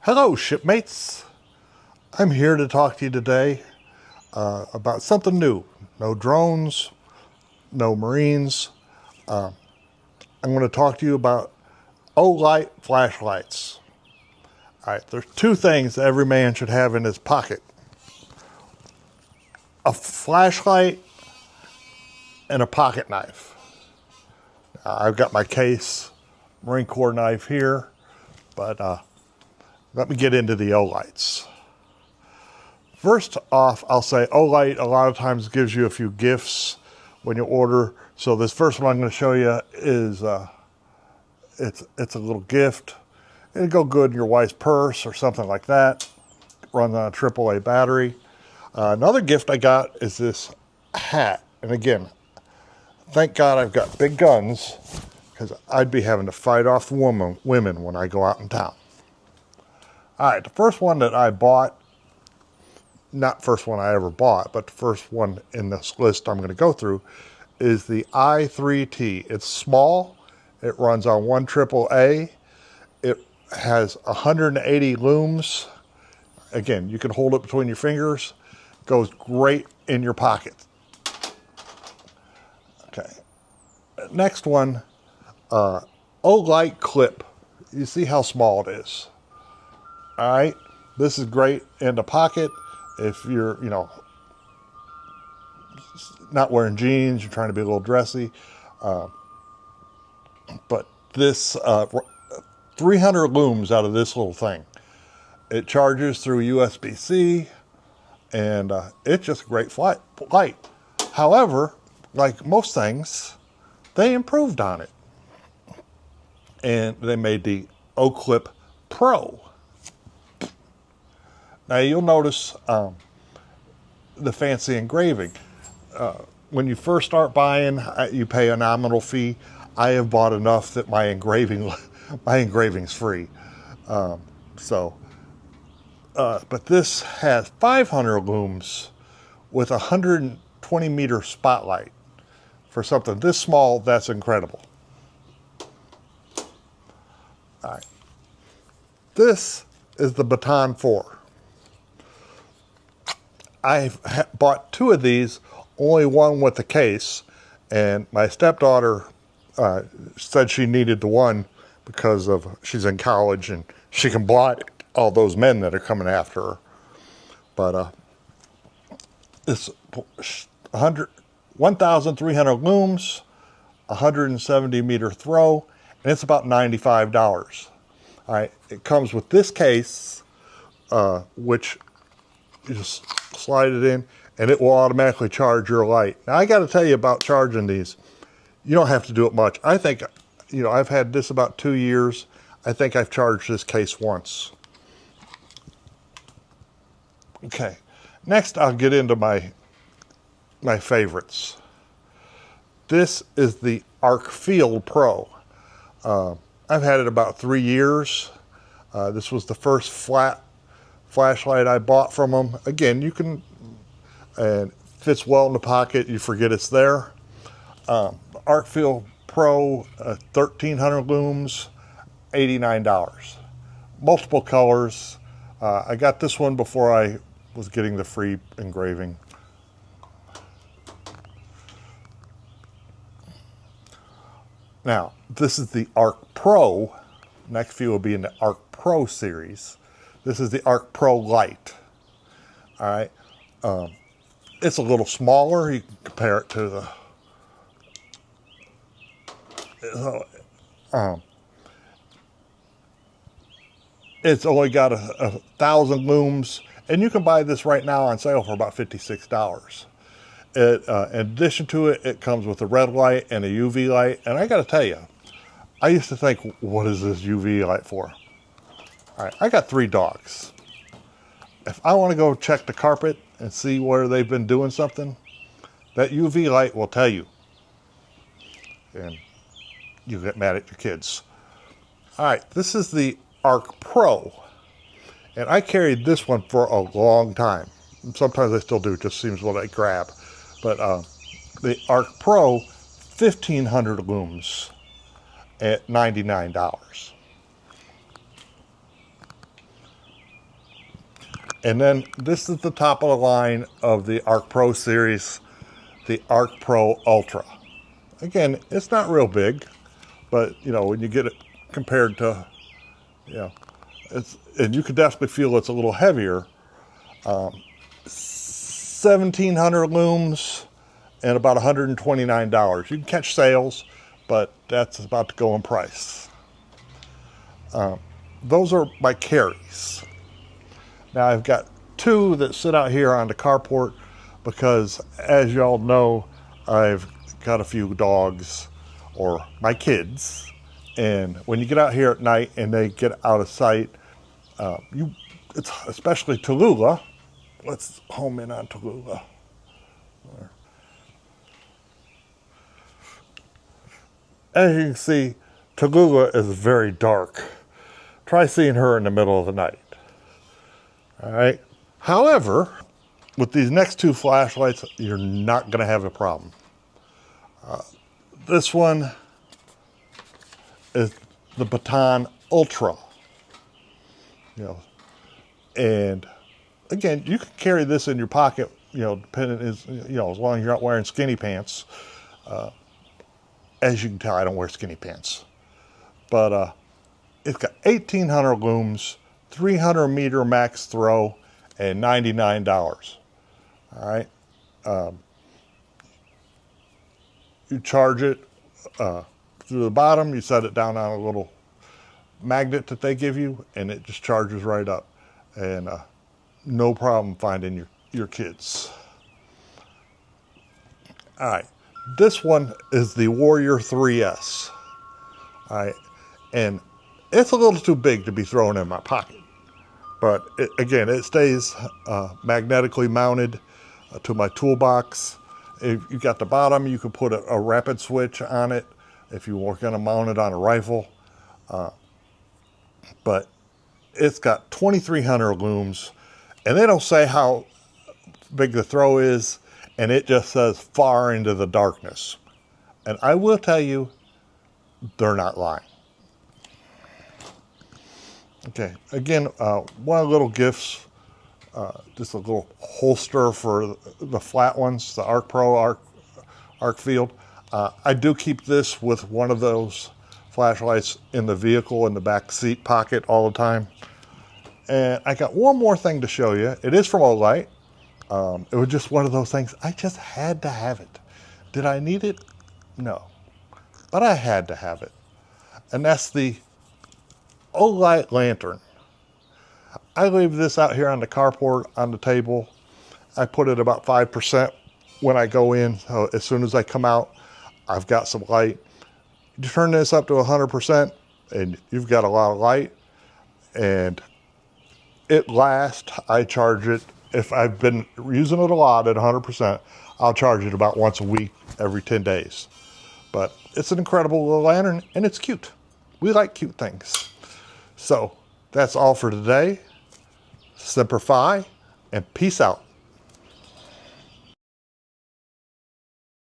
Hello, shipmates. I'm here to talk to you today about something new. No drones, no Marines. I'm going to talk to you about Olight flashlights. All right, there's two things that every man should have in his pocket. A flashlight and a pocket knife. I've got my case Marine Corps knife here, but let me get into the Olights. First off, I'll say Olight a lot of times gives you a few gifts when you order. So this first one I'm going to show you is it's a little gift. It'll go good in your wife's purse or something like that. Runs on a AAA battery. Another gift I got is this hat. And again, thank God I've got big guns, because I'd be having to fight off the women when I go out in town. All right, the first one that I bought, not first one I ever bought, but the first one in this list I'm going to go through, is the i3T. It's small. It runs on 1 AAA. It has 180 looms. Again, you can hold it between your fingers. Goes great in your pocket. Okay. Next one, Olight clip. You see how small it is. All right. This is great in the pocket if you're, not wearing jeans, you're trying to be a little dressy. But this 300 looms out of this little thing. It charges through USB-C, and it's just a great light. However, like most things, they improved on it. And they made the O-Clip Pro. Now you'll notice the fancy engraving. When you first start buying, you pay a nominal fee. I have bought enough that my engraving's free. But this has 500 looms with a 120 meter spotlight. For something this small, that's incredible. All right. This is the Baton 4. I've bought 2 of these, only one with the case, and my stepdaughter said she needed the one because she's in college and she can block all those men that are coming after her. But it's 1,300 looms, 170 meter throw, and it's about $95. All right, it comes with this case, which you just slide it in, and it will automatically charge your light. Now, I got to tell you about charging these. You don't have to do it much. I think, I've had this about 2 years. I think I've charged this case once. Okay, next I'll get into my favorites. This is the Arc Field Pro. I've had it about 3 years. This was the first flat flashlight I bought from them. Again, and fits well in the pocket. You forget it's there. Arc Field Pro, 1,300 looms, $89. Multiple colors. I got this one before I was getting the free engraving. Now, this is the Arc Pro. Next few will be in the Arc Pro series. This is the Arc Pro Light. All right. It's a little smaller. You can compare it to it's only got 1,000 looms, and you can buy this right now on sale for about $56. In addition to it, it comes with a red light and a UV light. And I got to tell you, I used to think, what is this UV light for? All right, I got 3 dogs. If I want to go check the carpet and see where they've been doing something, that UV light will tell you. And you get mad at your kids. All right, this is the Arc Pro. And I carried this one for a long time. Sometimes I still do, it just seems what I grab. But the Arc Pro, 1,500 looms at $99. And then this is the top of the line of the Arc Pro series, the Arc Pro Ultra. Again, it's not real big, but you know, when you get it compared to, you know, and you can definitely feel it's a little heavier. 1,700 looms and about $129. You can catch sales, but that's about to go in price. Those are my carries. Now I've got two that sit out here on the carport because, as y'all know, I've got a few dogs, or my kids, and when you get out here at night and they get out of sight, it's especially Tallulah. Let's home in on Tallulah. As you can see, Tallulah is very dark. Try seeing her in the middle of the night. All right. However, with these next two flashlights, you're not going to have a problem. This one is the Baton Ultra. You know, and again, you can carry this in your pocket. You know, depending as long as you're not wearing skinny pants. As you can tell, I don't wear skinny pants, but it's got 1,800 looms, 300 meter max throw, and $99. All right. You charge it through the bottom. You set it down on a little magnet that they give you, and it just charges right up, and no problem finding your kids. All right. This one is the Warrior 3S. All right. And it's a little too big to be thrown in my pocket. But again, it stays magnetically mounted to my toolbox. If you got the bottom, you can put a rapid switch on it if you were going to mount it on a rifle. But it's got 2,300 looms, and they don't say how big the throw is, and it just says far into the darkness. And I will tell you, they're not lying. Okay, again, one of the little gifts, just a little holster for the flat ones, the Arc Pro Arc Field. I do keep this with one of those flashlights in the vehicle in the back seat pocket all the time. And I got one more thing to show you. It is from Olight. It was just one of those things. I just had to have it. Did I need it? No, but I had to have it. And that's the Olight lantern. I leave this out here on the carport on the table. I put it about 5% when I go in. So as soon as I come out, I've got some light. You turn this up to 100% and you've got a lot of light, and it lasts. I charge it. If I've been using it a lot at 100%, I'll charge it about once a week, every 10 days. But it's an incredible little lantern, and it's cute. We like cute things. So that's all for today. Semper Fi, and peace out.